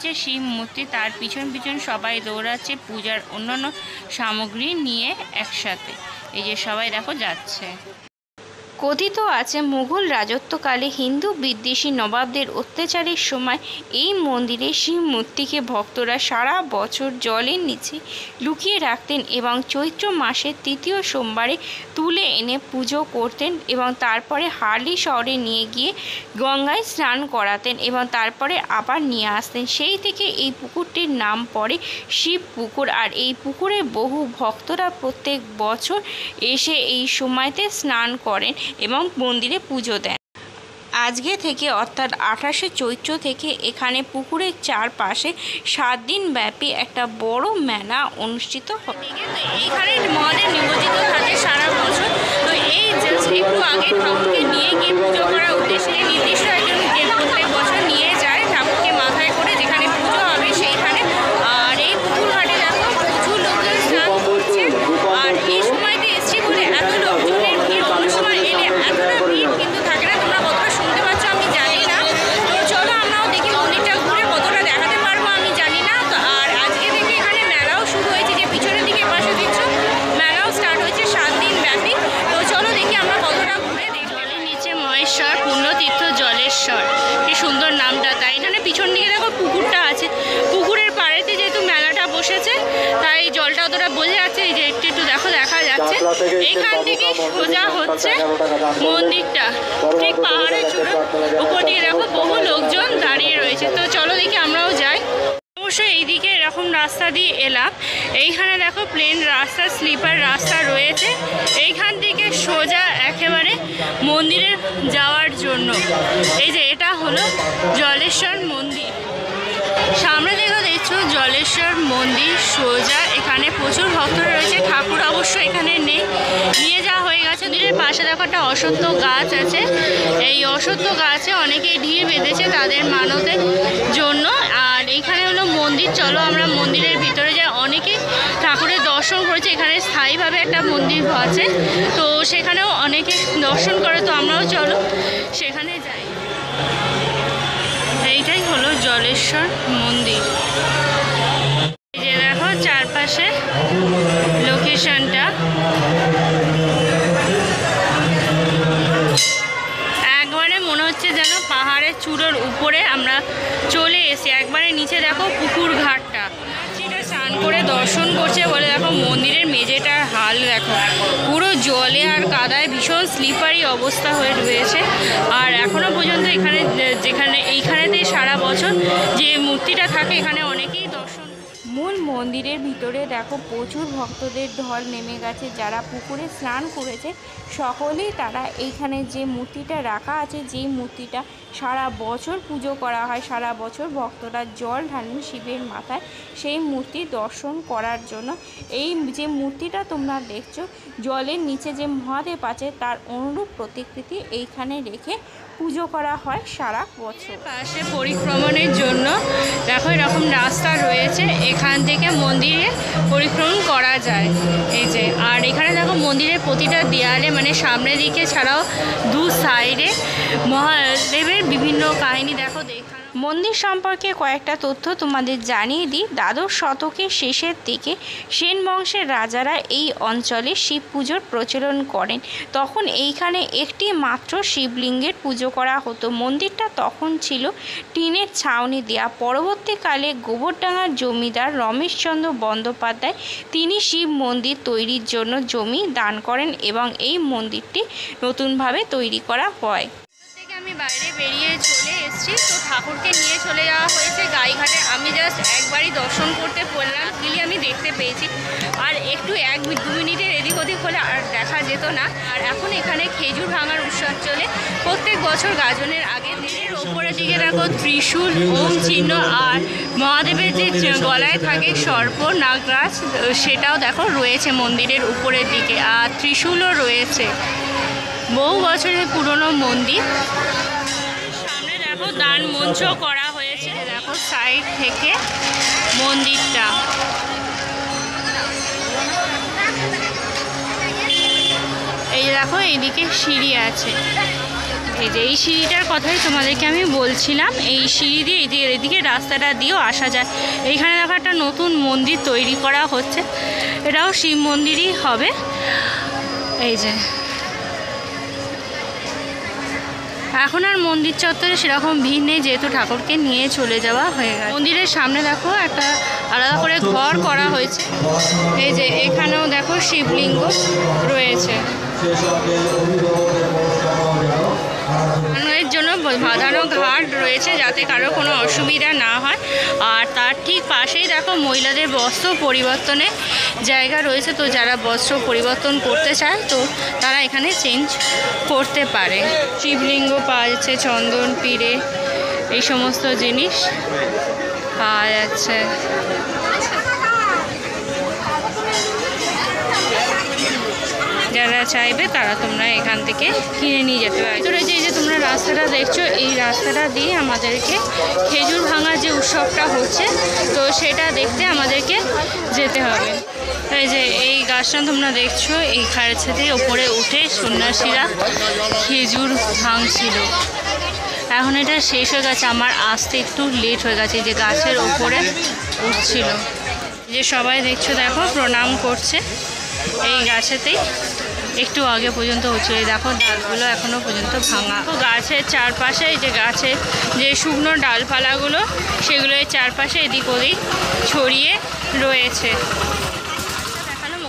হচ্ছে শিব মূর্তি, তার পিছন পিছন সবাই দৌড়াচ্ছে পূজার অন্যান্য সামগ্রী নিয়ে একসাথে। এই যে সবাই দেখো যাচ্ছে। কথিত আছে মুঘল রাজত্বকালে হিন্দু বিদ্বেষী নবাবদের অত্যাচারের সময় এই মন্দিরে শিব মূর্তিকে ভক্তরা সারা বছর জলের নিচে লুকিয়ে রাখতেন এবং চৈত্র মাসের তৃতীয় সোমবারে তুলে এনে পুজো করতেন এবং তারপরে হার্লি শহরে নিয়ে গিয়ে গঙ্গায় স্নান করাতেন এবং তারপরে আবার নিয়ে আসতেন। সেই থেকে এই পুকুরটির নাম পড়ে শিব পুকুর। আর এই পুকুরে বহু ভক্তরা প্রত্যেক বছর এসে এই সময়তে স্নান করেন এবং মন্দিরে পুজো দেন। আজকে থেকে অর্থাৎ 28শে চৈত্র থেকে এখানে পুকুরের চারপাশে 7 দিন ব্যাপী একটা বড় মেলা অনুষ্ঠিত হবে। এইখানে মহাদেব নিমজ্জিত থাকে সারা বছর। তো এই জাস্ট একটু আগে ঠাকুরকে নিয়ে গিয়ে পুজো করার উদ্দেশ্যে নির্দিষ্ট একজন প্রত্যেক বছর নিয়ে যায় ঠাকুরকে মাথায় করে যেখানে পুজো হবে সেইখানে। আর এই পুকুর ঘাটে দেখো প্রচুর লোকজন স্নান করছে। আর এই সময়তে এসছি বলে এত লোকজনের ভিড়, অন্য সময় এলে এতটা ভিড় কিন্তু থাকে না। তোমরা কতটা শুনতে পাচ্ছ আমি জানি না। তো চলো আমরাও দেখি মন্দিরটা ঘুরে কতটা দেখাতে পারবো আমি জানি না। তো আর আজকে থেকে এখানে মেলাও শুরু হয়েছে, যে পিছনের দিকে পাশে দিচ্ছ মেলাও স্টার্ট হয়েছে 7 দিন ব্যাপী। তো চলো দেখি আমরা কতটা ঘুরে দেখি। জলের নিচে মহেশ্বর পুণ্যতীর্থ জলেশ্বর, কি সুন্দর নামটা। তাই এখানে পিছন দিকে দেখো পুকুরটা আছে, পুকুরের পাড়েতে যেহেতু মেলাটা বসেছে তাই জলটা অতটা বোঝা যাচ্ছে। এই যে একটু একটু দেখো দেখা যাচ্ছে। এইখান থেকে সোজা হচ্ছে মন্দিরটা, ঠিক পাহাড়ের চূড়ার উপর দিকে দেখো বহু লোকজন দাঁড়িয়ে রয়েছে। তো চলো দেখি আমরাও যাই। অবশ্যই এইদিকে এরকম রাস্তা দিয়ে এলাম। এইখানে দেখো প্লেন রাস্তা, স্লিপার রাস্তা রয়েছে এইখান থেকে সোজা একেবারে মন্দিরে যাওয়ার জন্য। এই যে এটা হলো জলেশ্বর মন্দির, সামনে দেখো দেখছো জলেশ্বর মন্দির সোজা। এখানে প্রচুর ভক্তরা রয়েছে, ঠাকুর অবশ্য এখানে নেই, নিয়ে যাওয়া হয়ে গেছে। মন্দিরের পাশে দেখো একটা অশ্বত্থ গাছ আছে। এই অশ্বত্থ গাছে অনেকেই ঢিল বেঁধেছে তাদের মানতের জন্য। আর এইখানে হলো মন্দির, চলো আমরা মন্দিরের ভিতরে যাই। অনেকে ঠাকুরের দর্শন করেছে, এখানে স্থায়ীভাবে একটা মন্দির আছে, তো সেখানেও অনেকে দর্শন করে। তো আমরাও চলো সেখানে যাই। এইটাই হলো জলেশ্বর মন্দির। এই যে দেখো চারপাশে লোকেশনটা, একবারে মনে হচ্ছে যেন পাহাড়ের চূড়োর উপরে আমরা চলে এসে। একবারে নিচে দেখো পুকুর ঘাটটা, সেটা স্নান করে দর্শন করছে বলে দেখো মন্দিরের মেঝেটার হাল দেখো, পুরো জলে আর কাদায় ভীষণ স্লিপারি অবস্থা হয়ে রয়েছে। আর এখনো পর্যন্ত এখানে এইখানেতে সারা বছর যে মূর্তিটা থাকে এখানে অনেকেই দর্শন। মূল মন্দিরের ভিতরে দেখো প্রচুর ভক্তদের ঢল নেমে গেছে। যারা পুকুরে স্নান করেছে সকলেই তারা এইখানে যে মূর্তিটা রাখা আছে, যেই মূর্তিটা সারা বছর পুজো করা হয়, সারা বছর ভক্তরা জল ঢালেন শিবের মাথায়, সেই মূর্তি দর্শন করার জন্য। এই যে মূর্তিটা তোমরা দেখছো জলের নিচে যে মহাদেব আছে তার অনুরূপ প্রতিকৃতি এইখানে রেখে পুজো করা হয় সারা বছর। পাশে পরিক্রমণের জন্য দেখো এরকম রাস্তা রয়েছে, এখান থেকে মন্দিরে পরিক্রমণ করা যায়। এই যে, আর এখানে দেখো মন্দিরের প্রতিটা দেয়ালে মানে সামনের দিকে ছাড়াও দু সাইডে মহাদেবের বিভিন্ন কাহিনী দেখো দেখা। মন্দির সম্পর্কে কয়েকটা তথ্য তোমাদের জানিয়ে দিই। দ্বাদশ শতকের শেষের দিকে সেন বংশের রাজারা এই অঞ্চলে শিব পুজোর প্রচলন করেন। তখন এইখানে একটি মাত্র শিবলিঙ্গের পুজো করা হতো। মন্দিরটা তখন ছিল টিনের ছাউনি দেওয়া। পরবর্তীকালে গোবরডাঙ্গার জমিদার রমেশচন্দ্র বন্দ্যোপাধ্যায় তিনি শিব মন্দির তৈরির জন্য জমি দান করেন এবং এই মন্দিরটি নতুনভাবে তৈরি করা হয়। আমি বাইরে বেরিয়ে চলে এসেছি, তো ঠাকুরকে নিয়ে চলে যাওয়া হয়েছে গাইঘাটে। আমি জাস্ট একবারই দর্শন করতে বললাম, গেলে আমি দেখতে পেয়েছি। আর একটু 1-2 মিনিটের এদিক ওদিক হলে আর দেখা যেত না। আর এখন এখানে খেজুর ভাঙার উৎসব চলে প্রত্যেক বছর গাজনের আগে। দিনের ওপরের দিকে দেখো ত্রিশূল, ওম চিহ্ন আর মহাদেবের যে গলায় থাকে সর্প নাগরাজ সেটাও দেখো রয়েছে মন্দিরের উপরের দিকে। আর ত্রিশূলও রয়েছে, বহু বছরের পুরনো মন্দির। সামনে দেখো দান মঞ্চ করা হয়েছে, দেখো সাইড থেকে মন্দিরটা। এই দেখো এইদিকে সিঁড়ি আছে, এই যে এই সিঁড়িটার কথাই তোমাদেরকে আমি বলছিলাম, এই সিঁড়ি দিয়ে এদিকে রাস্তাটা দিয়েও আসা যায়। এইখানে দেখো একটা নতুন মন্দির তৈরি করা হচ্ছে, এটাও শিব মন্দিরই হবে। এই যে এখন আর মন্দির চত্বরে সেরকম ভিড় নেই, যেহেতু ঠাকুরকে নিয়ে চলে যাওয়া হয়ে গেছে। মন্দিরের সামনে দেখো একটা আলাদা করে ঘর করা হয়েছে। এই যে এখানেও দেখো শিবলিঙ্গ রয়েছে। এর জন্য বাঁধানো ঘাট রয়েছে যাতে কারো কোনো অসুবিধা না হয়। আর তার ঠিক পাশেই দেখো মহিলাদের বস্ত্র পরিবর্তনের জায়গা রয়েছে, তো যারা বস্ত্র পরিবর্তন করতে চায় তো তারা এখানে চেঞ্জ করতে পারে। শিবলিঙ্গ পাওয়া যাচ্ছে, চন্দন পিড়ে এই সমস্ত জিনিস পাওয়া যাচ্ছে। যারা চাইবে তারা তোমরা এখান থেকে কিনে নিয়ে যেতে পারো। ভিতরে এই যে তোমরা রাস্তাটা দেখছো, এই রাস্তাটা দিয়ে আমাদেরকে খেজুর ভাঙার যে উৎসবটা হচ্ছে তো সেটা দেখতে আমাদেরকে যেতে হবে। এই যে এই গাছটা তোমরা দেখছো, এই খাড়াছাতে ওপরে উঠে সন্ন্যাসীরা খেজুর ভাঙছিল। এখন এটা শেষ হয়ে গেছে, আমার আসতে একটু লেট হয়ে গেছে। যে গাছের ওপরে উঠছিল, যে সবাই দেখছো দেখো প্রণাম করছে। এই গাছেতেই একটু আগে পর্যন্ত হচ্ছিল। দেখো ডালগুলো এখনো পর্যন্ত ভাঙা। গাছের চারপাশে এই যে গাছের যে শুকনো ডালপালাগুলো সেগুলো এই চারপাশে এদিক ওদিক ছড়িয়ে রয়েছে।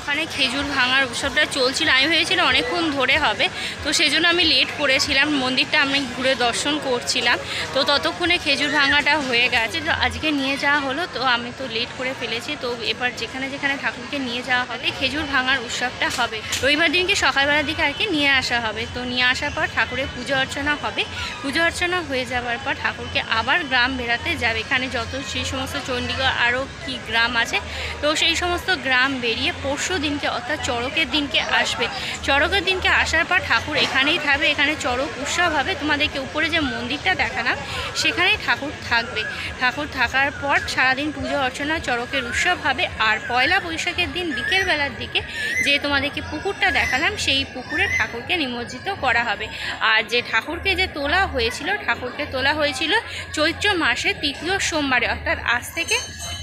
ওখানে খেজুর ভাঙার উৎসবটা চলছিল, আমি ভেবেছিলাম অনেকক্ষণ ধরে হবে, তো সেই জন্য আমি লেট করেছিলাম। মন্দিরটা আমি ঘুরে দর্শন করছিলাম, তো ততক্ষণে খেজুর ভাঙাটা হয়ে গেছে। তো আজকে নিয়ে যাওয়া হলো, তো আমি তো লেট করে ফেলেছি। তো এবার যেখানে যেখানে ঠাকুরকে নিয়ে যাওয়া হবে খেজুর ভাঙার উৎসবটা হবে। রবিবার দিনকে সকালবেলার দিকে আর কি নিয়ে আসা হবে। তো নিয়ে আসার পর ঠাকুরের পুজো অর্চনা হবে। পুজো অর্চনা হয়ে যাওয়ার পর ঠাকুরকে আবার গ্রাম বেড়াতে যাবে। এখানে যত সেই সমস্ত চণ্ডীগড় আরও কি গ্রাম আছে, তো সেই সমস্ত গ্রাম বেরিয়ে পরশু দিনকে অর্থাৎ চড়কের দিনকে আসবে। চড়কের দিনকে আসার পর ঠাকুর এখানেই থাকবে। এখানে চড়ক উৎসব হবে। তোমাদেরকে উপরে যে মন্দিরটা দেখালাম সেখানেই ঠাকুর থাকবে। ঠাকুর থাকার পর সারাদিন পুজো অর্চনা চড়কের উৎসব হবে। আর পয়লা বৈশাখের দিন বিকেলবেলার দিকে যে তোমাদেরকে পুকুরটা দেখালাম সেই পুকুরে ঠাকুরকে নিমজ্জিত করা হবে। আর যে ঠাকুরকে যে তোলা হয়েছিল, ঠাকুরকে তোলা হয়েছিল চৈত্র মাসের তৃতীয় সোমবারে, অর্থাৎ আজ থেকে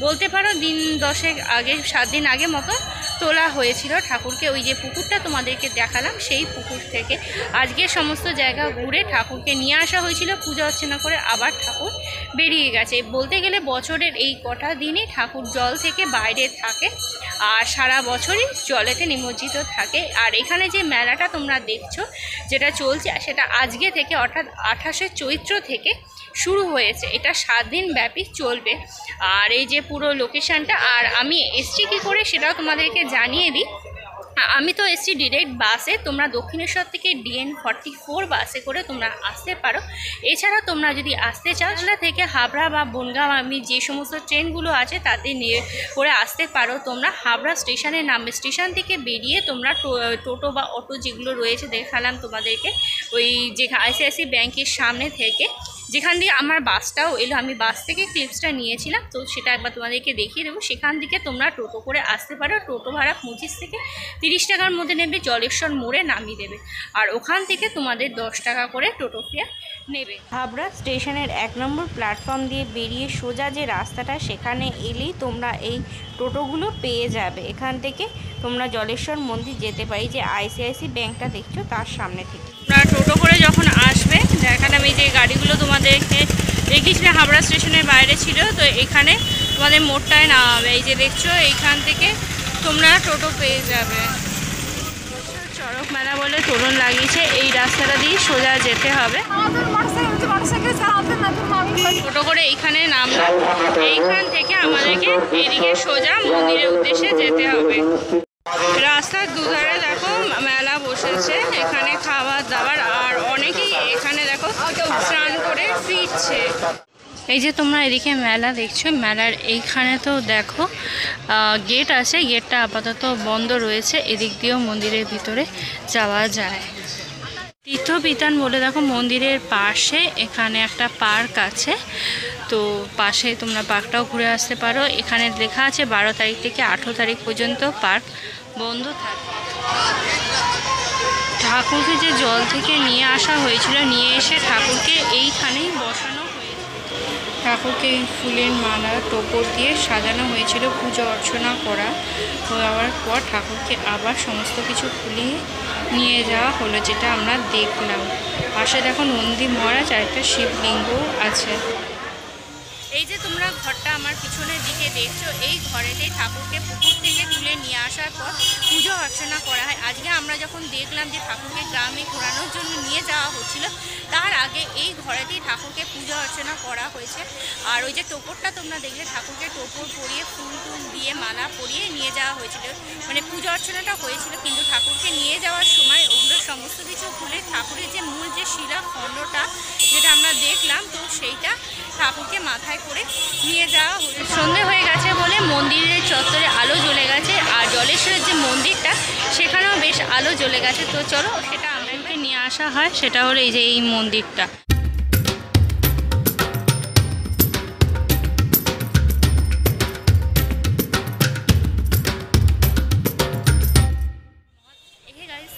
বলতে পারো দিন 10 আগে, 7 দিন আগে মতো তোলা হয়েছিল ঠাকুরকে। ওই যে পুকুরটা তোমাদেরকে দেখালাম সেই পুকুর থেকে আজকে সমস্ত জায়গা ঘুরে ঠাকুরকে নিয়ে আসা হয়েছিল। পূজা অর্চনা করে আবার ঠাকুর বেরিয়ে গেছে। বলতে গেলে বছরের এই কটা দিনই ঠাকুর জল থেকে বাইরে থাকে আর সারা বছরই জলেতে নিমজ্জিত থাকে। আর এখানে যে মেলাটা তোমরা দেখছো যেটা চলছে সেটা আজকে থেকে অর্থাৎ 28শে চৈত্র থেকে শুরু হয়েছে। এটা 7 দিন ব্যাপী চলবে। আর এই যে পুরো লোকেশানটা, আর আমি এসছি কী করে সেটাও তোমাদেরকে জানিয়ে দিই। আমি তো এসছি ডিরেক্ট বাসে। তোমরা দক্ষিণেশ্বর থেকে DN 44 বাসে করে তোমরা আসতে পারো। এছাড়া তোমরা যদি আসতে চাও সেটা থেকে হাবড়া বা বনগাঁও আমি যে সমস্ত ট্রেনগুলো আছে তাতে নিয়ে করে আসতে পারো। তোমরা হাবড়া স্টেশনে নামবে। স্টেশন থেকে বেরিয়ে তোমরা টোটো বা অটো যেগুলো রয়েছে দেখালাম তোমাদেরকে, ওই যে ICICI ব্যাংকের সামনে থেকে যেখান দিয়ে আমার বাসটাও এলো, আমি বাস থেকে ক্লিপসটা নিয়েছিলাম, তো সেটা একবার তোমাদেরকে দেখিয়ে দেবো। সেখান থেকে তোমরা টোটো করে আসতে পারো। টোটো ভাড়া 25 থেকে 30 টাকার মধ্যে নেবে, জলেশ্বর মোড়ে নামিয়ে দেবে। আর ওখান থেকে তোমাদের 10 টাকা করে টোটো ফেয়ার নেবে। হাবড়া স্টেশনের 1 নম্বর প্ল্যাটফর্ম দিয়ে বেরিয়ে সোজা যে রাস্তাটা সেখানে এলেই তোমরা এই টোটোগুলো পেয়ে যাবে। এখান থেকে তোমরা জলেশ্বর মন্দির যেতে পারি, যে ICICI ব্যাংকটা দেখছো তার সামনে থেকে। তোমরা টোটো করে যখন আসবে, দেখালাম এই যে গাড়িগুলো তোমাদেরকে দেখিয়েছিলাম হাবড়া স্টেশনের বাইরে ছিল, তো এখানে তোমাদের মোড়টায় নামাবে। এই যে দেখছো এইখান থেকে তোমরা টোটো পেয়ে যাবে। চড়ক মেলা বলে তোরণ লাগিয়েছে, এই রাস্তাটা দিয়ে সোজা যেতে হবে। টোটো করে এইখানে নামবে, এইখান থেকে আমাদেরকে এদিকে সোজা মন্দিরের উদ্দেশ্যে যেতে হবে। রাস্তার দুধারে দেখো মেলা বসেছে, এখানে খাবার দাবার, আর অনেকেই এখানে দেখো স্নান করে ফিরছে। এই যে তোমরা এদিকে মেলা দেখছো, মেলার এইখানে তো দেখো গেট আছে, গেটটা আপাতত বন্ধ রয়েছে। এদিক দিয়েও মন্দিরের ভিতরে যাওয়া যায়। তীর্থবিতান বলে দেখো মন্দিরের পাশে এখানে একটা পার্ক আছে, তো পাশে তোমরা পার্কটাও ঘুরে আসতে পারো। এখানে লেখা আছে 12 তারিখ থেকে 18 তারিখ পর্যন্ত পার্ক বন্ধ থাকে। ঠাকুরকে যে জল থেকে নিয়ে আসা হয়েছিল, নিয়ে এসে ঠাকুরকে এইখানেই বসানো হয়েছিল। ঠাকুরকে এই ফুলের মালা টোপর দিয়ে সাজানো হয়েছিল পুজো অর্চনা করা হওয়ার পর ঠাকুরকে আবার সমস্ত কিছু খুলিয়ে নিয়ে যাওয়া হলো, যেটা আমরা দেখলাম। পাশে দেখো নন্দী মহারাজ আর একটা শিবলিঙ্গও আছে। এই যে তোমরা ঘরটা আমার পিছনের দিকে দেখছো, এই ঘরেতেই ঠাকুরকে পুকুর থেকে তুলে নিয়ে আসার পর পুজো অর্চনা করা হয়। আজকে আমরা যখন দেখলাম যে ঠাকুরকে গ্রামে ঘোরানোর জন্য নিয়ে যাওয়া হচ্ছিল, তার আগে এই ঘরেতেই ঠাকুরকে পুজো অর্চনা করা হয়েছে। আর ওই যে টোপরটা তোমরা দেখলে, ঠাকুরকে টোপর পরিয়ে ফুল টুল দিয়ে মালা পরিয়ে নিয়ে যাওয়া হয়েছিল, মানে পুজো অর্চনাটা হয়েছিল। কিন্তু ঠাকুরকে নিয়ে যাওয়ার সময় ওগুলো সমস্ত কিছু খুলে ঠাকুরের যে মূল যে শিলা খণ্ডটা যেটা আমরা দেখলাম, তো সেইটা ঠাকুরকে মাথায় করে নিয়ে যাওয়া হয়েছে। সন্ধে হয়ে গেছে বলে মন্দিরের চত্বরে আলো জ্বলে গেছে, আর জলেশ্বরের যে মন্দিরটা সেখানেও বেশ আলো জ্বলে গেছে। তো চলো সেটা আমাকে নিয়ে আসা হয়, সেটা হলো এই যে এই মন্দিরটা।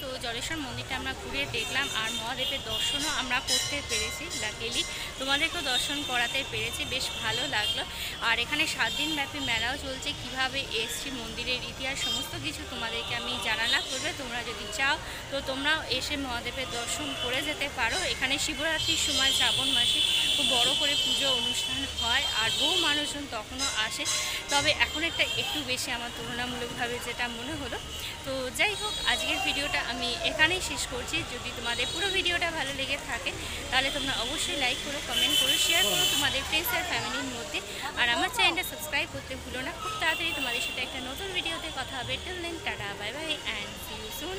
তো জলেশ্বর মন্দিরটা আমরা ঘুরে দেখলাম, আর মহাদেবের দর্শনও আমরা করতে পেরেছি। লাকিলি তোমাদেরকেও দর্শন করাতে পেরেছি, বেশ ভালো লাগলো। আর এখানে 7 দিন ব্যাপী মেলাও চলছে। কিভাবে এসছি, মন্দিরের ইতিহাস সমস্ত কিছু তোমাদেরকে আমি জানালাম। করবে তোমরা যদি চাও তো তোমরাও এসে মহাদেবের দর্শন করে যেতে পারো। এখানে শিবরাত্রির সময় শ্রাবণ মাসে খুব বড় করে পুজো অনুষ্ঠান হয়, আর বহু মানুষজন তখনও আসে। তবে এখন একটু বেশি আমার তুলনামূলকভাবে যেটা মনে হলো। তো যাই হোক, আজকের ভিডিওটা আমি এখানেই শেষ করছি। যদি তোমাদের পুরো ভিডিওটা ভালো লেগে থাকে তাহলে তোমরা অবশ্যই লাইক করো, কমেন্ট করো, শেয়ার করো তোমাদের ফ্রেন্ডস আর ফ্যামিলির মধ্যে। আর আমার চ্যানেলটা সাবস্ক্রাইব করতে ভুলো না। খুব তাড়াতাড়ি তোমাদের সাথে একটা নতুন ভিডিওতে কথা হবে। Till then tata, bye bye and see you soon.